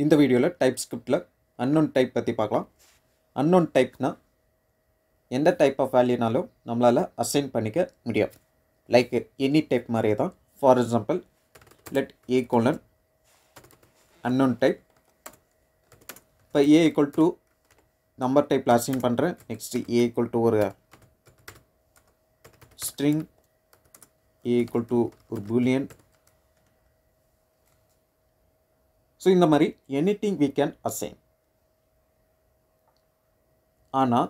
இந்த வீடியோவில் டைப்ஸ்கிரிப்டில் unknown type பற்றி பார்க்கலாம். அன்னோன் டைப்னா எந்த டைப் ஆஃப் வேல்யூனாலும் நம்மளால் அசைன் பண்ணிக்க முடியும். லைக் எனி டைப் மாதிரியே தான். For example let A colon unknown type. இப்போ ஏ ஈக்குவல் டு நம்பர் டைப்பில் அசைன் பண்ணுறேன். நெக்ஸ்ட்டு ஏ ஈக்குவல் டு ஒரு ஸ்ட்ரிங், ஏ ஈக்குவல் டு ஒரு பூலியன். ஸோ இந்த மாதிரி எனிதிங் we can assign. ஆனால்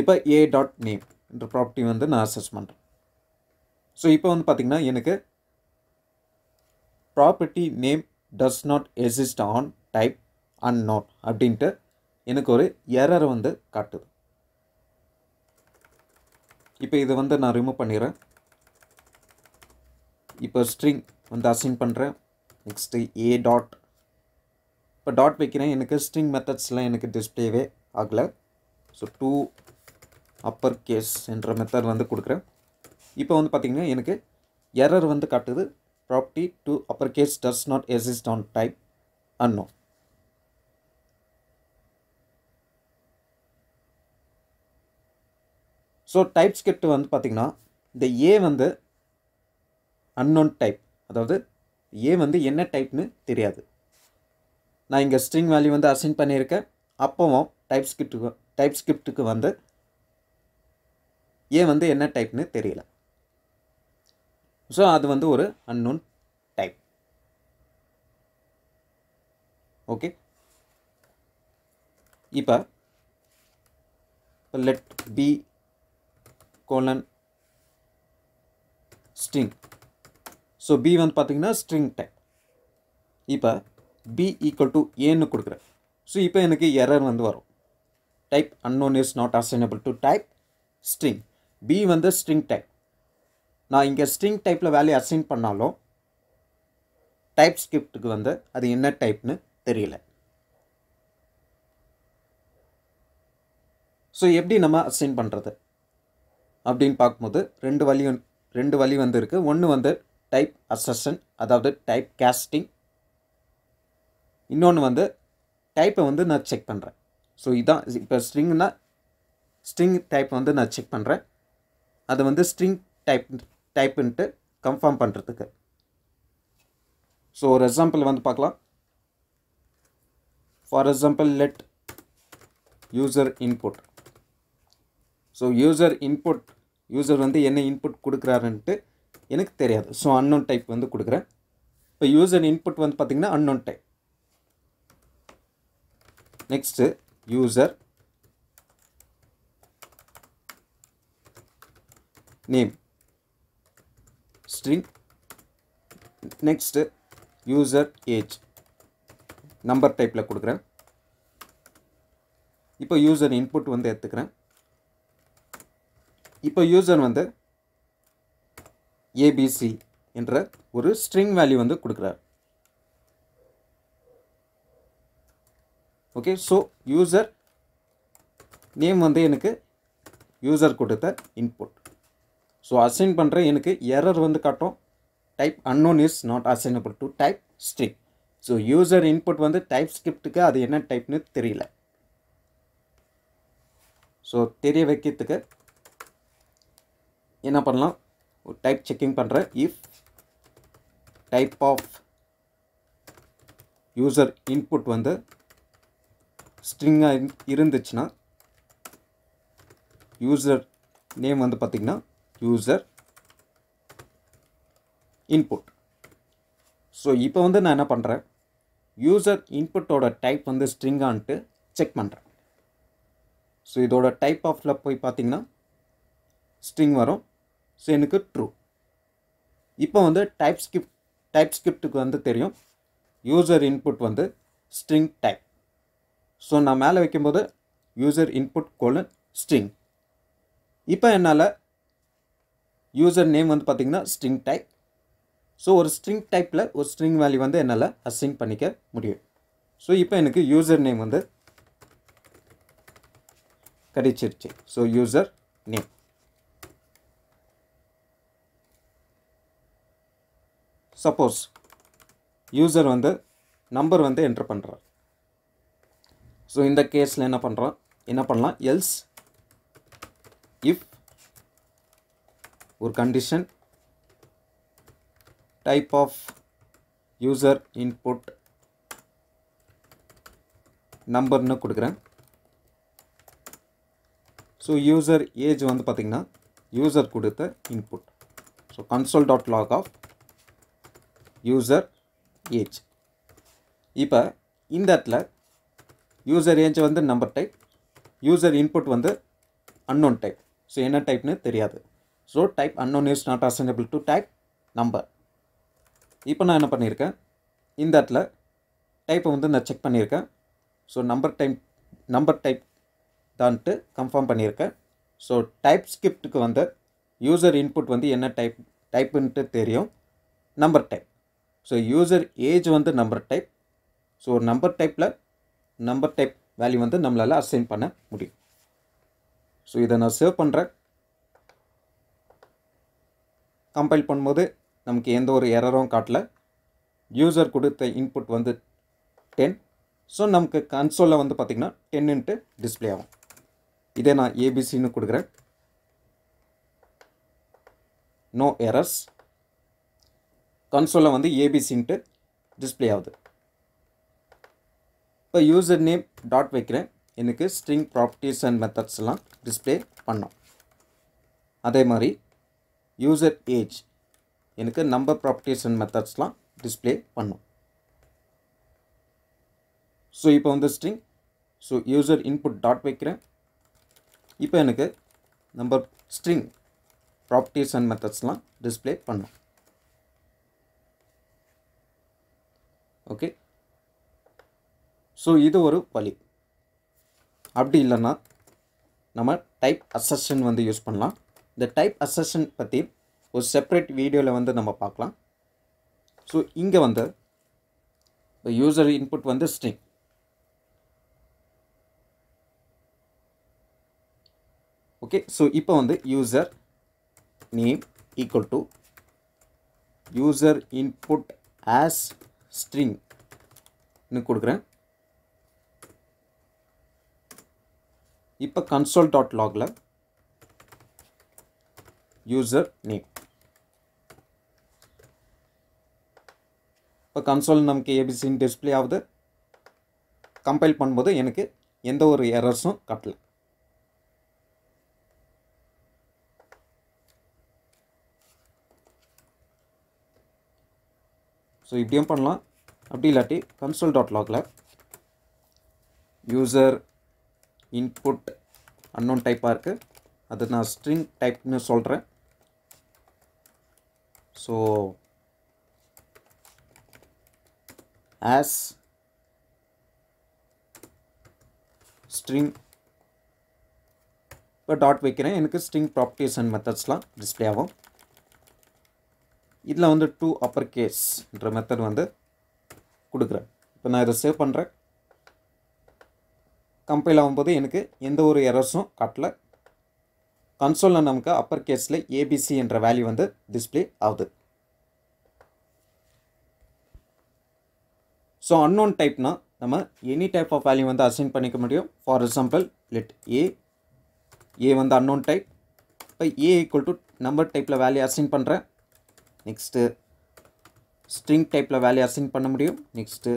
இப்போ ஏ டாட் நேம் என்ற ப்ராப்பர்ட்டி வந்து நான் அசஸ் பண்ணுறேன். ஸோ இப்போ வந்து பார்த்திங்கன்னா எனக்கு property name does not exist on type unknown அப்படின்ட்டு எனக்கு ஒரு எரர் வந்து காட்டுது. இப்போ இதை வந்து நான் ரிமூவ் பண்ணிடுறேன். இப்போ ஸ்ட்ரிங் வந்து அசைன் பண்ணுறேன். நெக்ஸ்ட்டு ஏ டாட், இப்போ டாட் வைக்கிறேன். எனக்கு ஸ்ட்ரிங் மெத்தட்ஸ்லாம் எனக்கு டிஸ்பிளேவே ஆகலை. ஸோ டூ அப்பர் கேஸ் என்ற மெத்தட் வந்து கொடுக்குறேன். இப்போ வந்து பார்த்திங்கன்னா எனக்கு எரர் வந்து காட்டுது. Property to upper case does not exist on type unknown. So TypeScript வந்து பார்த்திங்கன்னா இந்த ஏ வந்து அன்னோன் டைப், அதாவது ஏ வந்து என்ன டைப்னு தெரியாது. நான் இங்கே ஸ்ட்ரிங் வேல்யூ வந்து அசைன் பண்ணியிருக்கேன். அப்போவும் டைப்ஸ்கிரிப்டுக்கு வந்து ஏ வந்து என்ன டைப்னு தெரியல. ஸோ அது வந்து ஒரு அன்னோன் டைப். ஓகே, இப்போ let B colon string. So B வந்து பார்த்திங்கன்னா ஸ்ட்ரிங் டைப். இப்போ பி ஈக்குவல் டு ஏன்னு கொடுக்குறேன். ஸோ இப்போ எனக்கு எரர் வந்து வரும். Type unknown is not assignable to type string. B வந்து ஸ்ட்ரிங் டைப். நான் இங்கே ஸ்ட்ரிங் டைப்பில் வேல்யூ அசைன் பண்ணாலும் டைப் ஸ்கிரிப்டுக்கு வந்து அது என்ன டைப்னு தெரியல. ஸோ எப்படி நம்ம அசைன் பண்ணுறது அப்படின்னு பார்க்கும்போது ரெண்டு வழி வந்து இருக்குது. ஒன்று வந்து டைப் அசஷன், அதாவது டைப் கேஸ்டிங். இன்னொன்று வந்து டைப்பை வந்து நான் செக் பண்ணுறேன். ஸோ இதான் இப்போ ஸ்ட்ரிங் டைப் வந்து நான் செக் பண்ணுறேன். அதை வந்து ஸ்ட்ரிங் டைப்புன்ட்டு கன்ஃபார்ம் பண்ணுறதுக்கு. ஸோ ஒரு எக்ஸாம்பிள் வந்து பார்க்கலாம். For example let user input. So user வந்து என்ன இன்புட் கொடுக்குறாருன்ட்டு எனக்கு தெரியாது. ஸோ அன்னோன் டைப் வந்து கொடுக்குறேன். இப்போ யூசர் இன்புட் வந்து பார்த்திங்கன்னா unknown type. Next user name string. Next user age number டைப்பில் கொடுக்குறேன். இப்போ யூசர் இன்புட் வந்து எடுத்துக்கிறேன். இப்போ யூசர் வந்து ஏபிசி என்ற ஒரு ஸ்ட்ரிங் வேல்யூ வந்து கொடுக்குறார். ஓகே, ஸோ யூசர் நேம் வந்து எனக்கு யூசர் கொடுத்த இன்புட். ஸோ அசைன் பண்ணுற எனக்கு எரர் வந்து காட்டும். Type unknown is not assignable to type string. So user input வந்து டைப் ஸ்கிரிப்டுக்கு அது என்ன டைப்னு தெரியல. ஸோ தெரிய வைக்கிறதுக்கு என்ன பண்ணலாம், ஒரு டைப் செக்கிங் பண்ணுறேன். If type of user input வந்து ஸ்ட்ரிங்காக இருந்துச்சுன்னா யூசர் நேம் வந்து பார்த்திங்கன்னா யூசர் இன்புட். ஸோ இப்போ வந்து நான் என்ன பண்ணுறேன், யூசர் இன்புட்டோட டைப் வந்து ஸ்ட்ரிங்கான்ட்டு செக் பண்ணுறேன். ஸோ இதோட டைப் ஆஃபில் போய் பார்த்திங்கன்னா ஸ்ட்ரிங் வரும். ஸோ எனக்கு ட்ரூ. இப்போ வந்து டைப் ஸ்கிரிப்டுக்கு வந்து தெரியும் யூசர் இன்புட் வந்து ஸ்ட்ரிங் டைப். ஸோ நான் மேலே வைக்கும்போது யூசர் இன்புட் கோலன் ஸ்ட்ரிங். இப்போ என்னால் யூசர் நேம் வந்து பார்த்திங்கன்னா ஸ்ட்ரிங் டைப். ஸோ ஒரு ஸ்ட்ரிங் டைப்பில் ஒரு ஸ்ட்ரிங் வேல்யூ வந்து என்னால் அசைன் பண்ணிக்க முடியும். ஸோ இப்போ எனக்கு யூசர் நேம் வந்து கிடைச்சிருச்சு. So user name. Suppose user வந்து நம்பர் வந்து என்டர் பண்ணுறார். ஸோ இந்த கேஸில் என்ன பண்ணலாம், எல்ஸ் இஃப் ஒரு condition type of user input நம்பர்னு கொடுக்குறேன். ஸோ யூசர் ஏஜ் வந்து பார்த்திங்கன்னா யூசர் கொடுத்த input. So console.log of user age. இப்போ இந்த இடத்துல யூசர் ஏஜ் வந்து நம்பர் டைப், யூசர் இன்புட் வந்து அன்னோன் டைப். ஸோ என்ன டைப்னு தெரியாது. So type unknown is not assignable to type number. இப்போ நான் என்ன பண்ணியிருக்கேன், இந்த இடத்துல டைப்பை வந்து நான் செக் பண்ணியிருக்கேன். ஸோ நம்பர் டைப் தான்ட்டு கன்ஃபார்ம் பண்ணியிருக்கேன். ஸோ டைப் ஸ்கிரிப்டுக்கு வந்து யூசர் இன்புட் வந்து என்ன டைப்புன்ட்டு தெரியும், number type. So user age வந்து number type. So number type value வந்து நம்மளால் அசைன் பண்ண முடியும். ஸோ இதை நான் சேவ் பண்ணுறேன். கம்பைல் பண்ணும்போது நமக்கு எந்த ஒரு எரரும் காட்டல. யூசர் கொடுத்த இன்புட் வந்து 10. ஸோ நமக்கு கன்சோலில் வந்து பார்த்திங்கன்னா 10ன்ட்டு டிஸ்பிளே ஆகும். இதே நான் ஏபிசின்னு கொடுக்குறேன். No errors. கன்சோலில் வந்து ஏபிசின்ட்டு டிஸ்பிளே ஆகுது. இப்போ யூசர் நேம் டாட் வைக்கிறேன். எனக்கு ஸ்ட்ரிங் ப்ராப்பர்ட்டிஸ் அண்ட் மெத்தட்ஸ்லாம் டிஸ்பிளே பண்ணோம். அதே மாதிரி யூசர் ஏஜ் எனக்கு நம்பர் ப்ராப்பர்ட்டிஸ் அண்ட் மெத்தட்ஸ்லாம் டிஸ்பிளே பண்ணும். ஸோ இப்போ வந்து string. So user input dot வைக்கிறேன். இப்போ எனக்கு நம்பர் ஸ்ட்ரிங் ப்ராப்பர்ட்டிஸ் அண்ட் மெத்தட்ஸ்லாம் டிஸ்பிளே பண்ணும். ஓகே. ஸோ இது ஒரு வழி. அப்படி இல்லைன்னா நம்ம டைப் அசெஷன் வந்து யூஸ் பண்ணலாம். இந்த டைப் அசெஷன் பற்றி ஒரு செப்பரேட் வீடியோவில் வந்து நம்ம பார்க்கலாம். ஸோ இங்கே வந்து யூசர் இன்புட் வந்து ஸ்ட்ரிங். ஓகே. ஸோ இப்போ வந்து user name equal to user input as ஸ்ட்ரிங்னு கொடுக்குறேன். இப்போ console.logல யூசர் நேம். இப்போ கன்சோல் நமக்கு ஏபிசின்னு டிஸ்பிளே ஆகுது. கம்பைல் பண்ணும்போது எனக்கு எந்த ஒரு எரர்ஸும் காட்டல. ஸோ இப்படியும் பண்ணலாம். அப்படி இல்லாட்டி console.logல யூசர் இன்புட் அன்னோன் டைப்பாக இருக்குது, அது நான் ஸ்ட்ரிங் டைப்னு சொல்கிறேன். So as string. இப்போ டாட் வைக்கிறேன். எனக்கு ஸ்ட்ரிங் ப்ராப்பர்ட்டிஸ் அண்ட் மெத்தட்ஸ்லாம் டிஸ்பிளே ஆகும். இதில் வந்து டூ அப்பர் கேஸ்ன்ற மெத்தட் வந்து கொடுக்குறேன். இப்போ நான் இதை சேவ் பண்ணுறேன். கம்பைல் ஆகும்போது எனக்கு எந்த ஒரு எரர்ஸும் காட்டல. கன்சோலில் நமக்கு அப்பர் கேஸில் ஏபிசி என்ற வேல்யூ வந்து டிஸ்பிளே ஆகுது. ஸோ அன்னோன் டைப்னா நம்ம எனி டைப் ஆஃப் வேல்யூ வந்து அசைன் பண்ணிக்க முடியும். ஃபார் எக்ஸாம்பிள் லெட் ஏ வந்து அன்னோன் டைப். இப்போ ஏ ஈக்குவல் டு நம்பர் டைப்பில் வேல்யூ அசைன் பண்ணுறேன். நெக்ஸ்ட்டு ஸ்ட்ரிங் டைப்பில் வேல்யூ அசைன் பண்ண முடியும். நெக்ஸ்ட்டு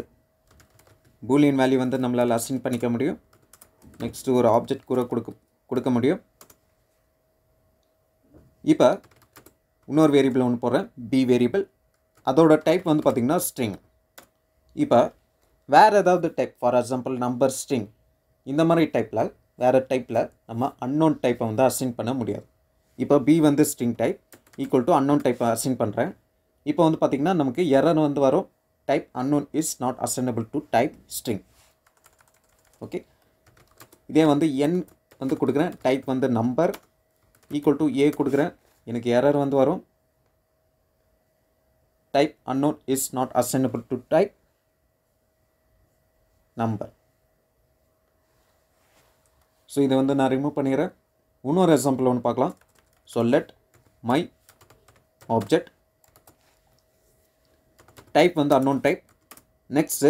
பூலியன் வேல்யூ வந்து நம்மளால் அசைன் பண்ணிக்க முடியும். நெக்ஸ்ட்டு ஒரு ஆப்ஜெக்ட் கூட கொடுக்க முடியும். இப்போ இன்னொரு வேரியபிள் ஒன்று போடுறேன், பி வேரியபிள். அதோட டைப் வந்து பார்த்திங்கன்னா ஸ்ட்ரிங். இப்போ வேறு ஏதாவது type, for example number string, இந்த மாதிரி வேறு டைப்பில் நம்ம அன்னோன் டைப்பை வந்து அசைன் பண்ண முடியாது. இப்போ பி வந்து string type equal to unknown டைப்பை அசைன் பண்ணுறேன். இப்போ வந்து பார்த்திங்கன்னா நமக்கு எரர் வந்து வரும், type unknown is not assignable to type string. Okay. இதே வந்து என் வந்து கொடுக்குறேன், டைப் வந்து நம்பர் ஈக்குவல் டு ஏ கொடுக்குறேன். எனக்கு எரர் வந்து வரும், type unknown is not assignable to type number. So இதை வந்து நான் ரிமூவ் பண்ணிடுறேன். இன்னொரு எக்ஸாம்பிள் ஒன்று பார்க்கலாம். So let my object type வந்து அன்னோன் டைப், நெக்ஸ்ட்டு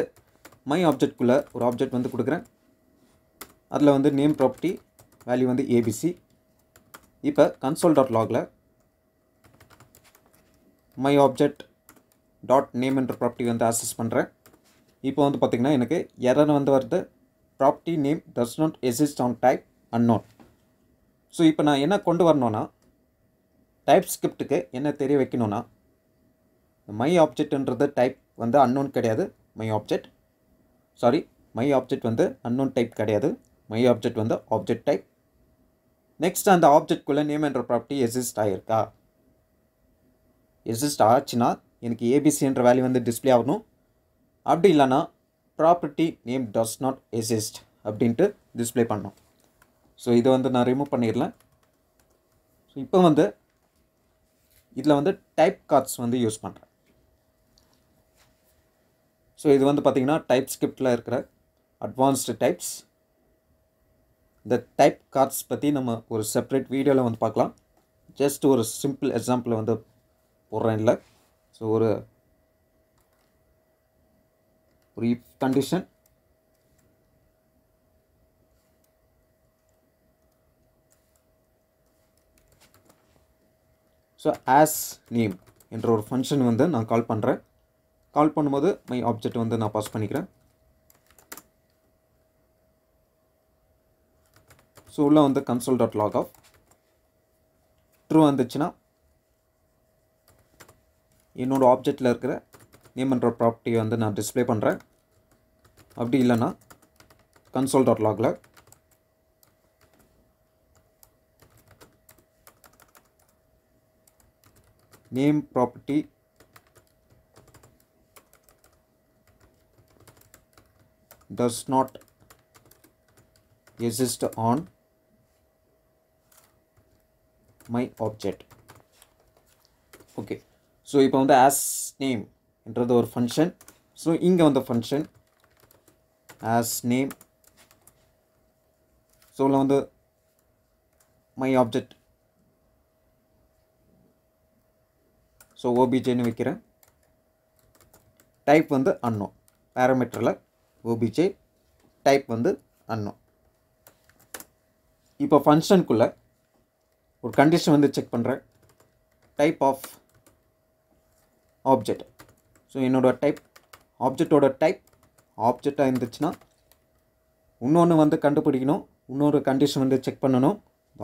மை ஆப்ஜெக்ட்குள்ளே ஒரு ஆப்ஜெக்ட் வந்து கொடுக்குறேன். அதில் வந்து நேம் ப்ராப்பர்ட்டி வேல்யூ வந்து ஏபிசி. இப்போ console.logல மை ஆப்ஜெக்ட் டாட் நேம் என்ற ப்ராப்பர்ட்டி வந்து ஆக்சஸ் பண்ணுறேன். இப்போ வந்து பார்த்திங்கன்னா எனக்கு எரர் வந்து வருது, property name does not exist on type unknown. So இப்போ நான் என்ன கொண்டு வரணும்னா, டைப் ஸ்கிரிப்டுக்கு என்ன தெரிய வைக்கணும்னா, மை ஆப்ஜெக்ட்ன்றது டைப் வந்து அன்னோன் கிடையாது. மை ஆப்ஜெக்ட் வந்து அன்னோன் டைப் கிடையாது. மை ஆப்ஜெக்ட் வந்து ஆப்ஜெக்ட் டைப். நெக்ஸ்ட் அந்த ஆப்ஜெக்ட்குள்ளே நேம் என்ற ப்ராப்பர்ட்டி எக்ஸிஸ்ட் ஆகிருக்கா? எக்ஸிஸ்ட் ஆச்சுன்னா எனக்கு ஏபிசி என்ற வேல்யூ வந்து டிஸ்பிளே ஆகணும். அப்படி இல்லைனா property name does not exist அப்படின்ட்டு டிஸ்பிளே பண்ணணும். ஸோ இதை வந்து நான் ரிமூவ் பண்ணிடலாம். ஸோ இப்போ வந்து இதில் வந்து டைப் கார்ட்ஸ் வந்து யூஸ் பண்ணுறேன். ஸோ இது வந்து பார்த்திங்கன்னா டைப் ஸ்கிரிப்டில் இருக்கிற அட்வான்ஸ்டு டைப்ஸ். இந்த டைப் கார்ட்ஸ் பற்றி நம்ம ஒரு செப்பரேட் வீடியோவில் வந்து பார்க்கலாம். ஜஸ்ட் ஒரு சிம்பிள் எக்ஸாம்பிள் வந்து போடுறேன் இல்லை. ஸோ ஒரு if condition, so as name என்ற ஒரு ஃபங்க்ஷன் வந்து நான் கால் பண்ணுறேன். கால் பண்ணும்போது மை ஆப்ஜெக்ட் வந்து நான் பாஸ் பண்ணிக்கிறேன். ஸோ உள்ளே வந்து console.log ஆஃப் ட்ரூ வந்துச்சுன்னா என்னோடய ஆப்ஜெக்டில் இருக்கிற நேம் என்ற ப்ராப்பர்ட்டியை வந்து நான் டிஸ்பிளே பண்ணுறேன். அப்படி இல்லைன்னா console.logல name property does not exist on my object. Okay, so இப்போ வந்து ஆஸ் நேம் என்றது ஒரு ஃபங்க்ஷன். ஸோ இங்கே வந்து ஃபங்க்ஷன் ஆஸ் நேம். ஸோ வந்து மை ஆப்ஜெக்ட், ஸோ ஓபிஜேன்னு வைக்கிறேன். டைப் வந்து அன்னோன், பேராமீட்டரில் ஓபிஜே, டைப் வந்து அன்னோன். இப்போ ஃபங்க்ஷனுக்குள்ளே ஒரு கண்டிஷன் வந்து செக் பண்ணுறேன், டைப் ஆஃப் ஆப்ஜெக்ட். ஸோ என்னோடய டைப் ஆப்ஜெக்டோட டைப் ஆப்ஜெக்டாக இருந்துச்சுன்னா இன்னொன்று வந்து கண்டுபிடிக்கணும், இன்னொரு கண்டிஷன் வந்து செக் பண்ணணும்,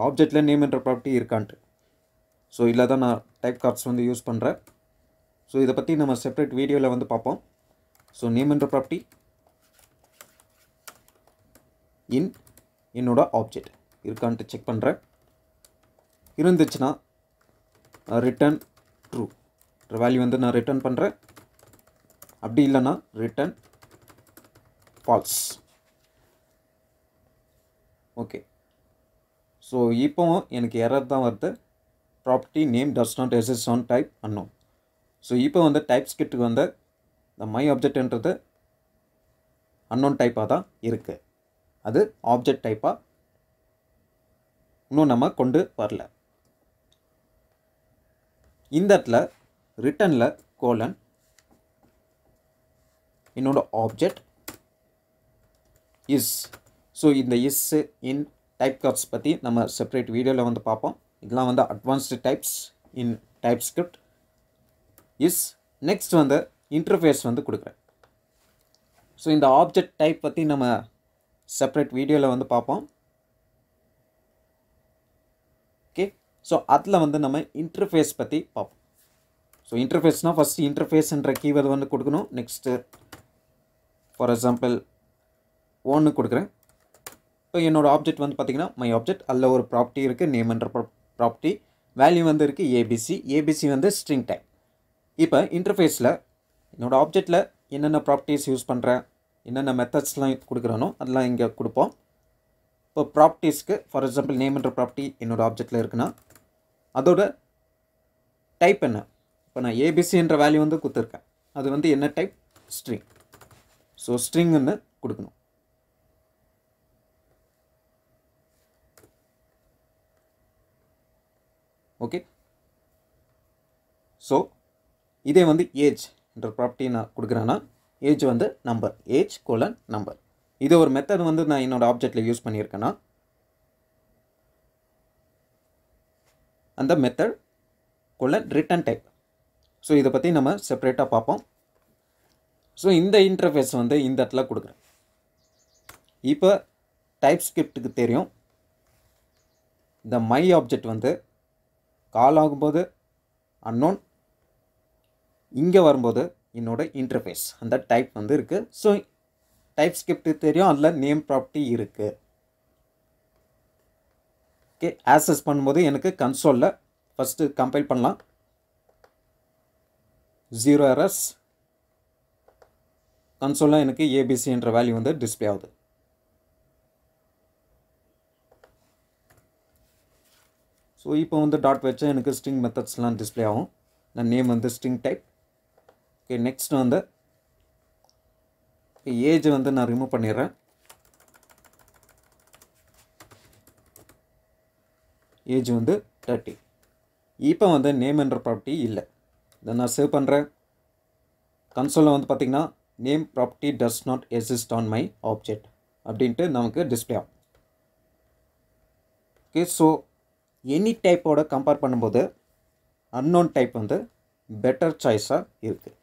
ஆப்ஜெக்டில் நேம் என்ற ப்ராப்பர்ட்டி இருக்கான்ட்டு. ஸோ இதில் தான் நான் டைப் கார்ட்ஸ் வந்து யூஸ் பண்ணுறேன். ஸோ இதை பற்றி நம்ம செப்பரேட் வீடியோவில் வந்து பார்ப்போம். ஸோ நேம் என்ற ப்ராப்பர்ட்டி என்னோட ஆப்ஜெக்ட் இருக்கான்ட்டு செக் பண்ணுறேன். இருந்துச்சுன்னா ரிட்டர்ன் ட்ரூ வேல்யூ வந்து நான் ரிட்டர்ன் பண்ணுறேன். அப்படி இல்லைன்னா ரிட்டர்ன் ஃபால்ஸ். ஓகே, ஸோ இப்போ எனக்கு எரர் தான் வருது, property name does not exist on type unknown. So இப்போ வந்து டைப் ஸ்கிரிப்டுக்கு வந்து இந்த மை ஆப்ஜெக்ட்ன்றது அன்னோன் டைப்பாக தான் இருக்குது. அது ஆப்ஜெக்ட் டைப்பாக இன்னும் நம்ம கொண்டு வரல. இந்த இடத்துல ரிட்டர்னில் கோலன் என்னோட ஆப்ஜெக்ட் இஸ். ஸோ இந்த இஸ் இன் டைப் கார்ட்ஸ் பற்றி நம்ம செப்பரேட் வீடியோவில் வந்து பார்ப்போம். இதெல்லாம் வந்து advanced types in type script. Is next வந்து இன்டர்ஃபேஸ் வந்து கொடுக்குறேன். ஸோ இந்த ஆப்ஜெக்ட் டைப் பற்றி நம்ம செப்பரேட் வீடியோவில் வந்து பார்ப்போம். ஓகே, ஸோ அதில் வந்து நம்ம இன்டர்ஃபேஸ் பற்றி பார்ப்போம். ஸோ இன்டர்ஃபேஸ்னால் ஃபஸ்ட்டு இன்டர்ஃபேஸ்ன்ற கீவேர்டு வந்து கொடுக்கணும். நெக்ஸ்ட்டு ஃபார் எக்ஸாம்பிள் ஒன்று கொடுக்குறேன். இப்போ என்னோடய ஆப்ஜெக்ட் வந்து பார்த்திங்கன்னா மை ஆப்ஜெக்ட், அதில் ஒரு ப்ராப்பர்ட்டி இருக்குது, நேம் என்ற ப்ராப்பர்ட்டி, வேல்யூ வந்து இருக்குது ஏபிசி வந்து ஸ்ட்ரிங் டைப். இப்போ இன்டர்ஃபேஸில் என்னோடய ஆப்ஜெக்டில் என்னென்ன ப்ராப்பர்ட்டிஸ் யூஸ் பண்ணுறேன், என்னென்ன மெத்தட்ஸ்லாம் கொடுக்குறானோ அதெல்லாம் இங்கே கொடுப்போம். இப்போ ப்ராப்பர்ட்டிஸ்க்கு ஃபார் எக்ஸாம்பிள் நேம் என்ற ப்ராப்பர்ட்டி என்னோடய ஆப்ஜெக்டில் இருக்குன்னா அதோட டைப் என்ன, இப்போ நான் ஏபிசி என்ற வேல்யூ வந்து கொடுத்துருக்கேன், அது வந்து என்ன டைப், ஸ்ட்ரிங். ஸோ ஸ்ட்ரிங்னு கொடுக்கணும். ஓகே, ஸோ இதே வந்து ஏஜ் என்ற ப்ராப்பர்ட்டி நான் கொடுக்குறேன்னா ஏஜ் வந்து நம்பர், ஏஜ் கோலன் நம்பர். இது ஒரு மெத்தட் வந்து நான் என்னோடய ஆப்ஜெக்டில் யூஸ் பண்ணியிருக்கேன்னா அந்த method colon return type. So இதை பற்றி நம்ம செப்பரேட்டாக பார்ப்போம். ஸோ இந்த இன்டர்ஃபேஸ் வந்து இந்த இடத்துல கொடுக்குறேன். இப்போ டைப் ஸ்கிரிப்டுக்கு தெரியும் இந்த மை ஆப்ஜெக்ட் வந்து கால் ஆகும்போது அன்னோன், இங்கே வரும்போது என்னோட இன்டர்ஃபேஸ் அந்த டைப் வந்து இருக்குது. ஸோ டைப் ஸ்கிரிப்ட் தெரியும், அதில் நேம் ப்ராப்பர்ட்டி இருக்குது. ஓகே, ஆக்சஸ் பண்ணும்போது எனக்கு கன்சோலில் ஃபஸ்ட்டு கம்பைல் பண்ணலாம். 0 எரர்ஸ். கன்சோலில் எனக்கு ஏபிசி என்ற வேல்யூ வந்து டிஸ்பிளே ஆகுது. ஸோ இப்போ வந்து டாட் வச்சா எனக்கு ஸ்ட்ரிங் மெத்தட்ஸ்லாம் டிஸ்பிளே ஆகும். நான் நேம் வந்து ஸ்ட்ரிங் டைப். ஓகே, நெக்ஸ்ட் வந்து ஏஜ் வந்து நான் ரிமூவ் பண்ணிடுறேன். ஏஜ் வந்து 30. இப்போ வந்து நேம் என்ற ப்ராப்பர்ட்டி இல்லை. இதை நான் சேவ் பண்ணுறேன். கன்சோலில் வந்து பார்த்திங்கன்னா name property does not exist on my object அப்படின்ட்டு நமக்கு டிஸ்பிளே ஆகும். ஓகே, ஸோ எனி டைப்போட கம்பேர் பண்ணும்போது அன்னோன் டைப் வந்து பெட்டர் சாய்ஸாக இருக்குது.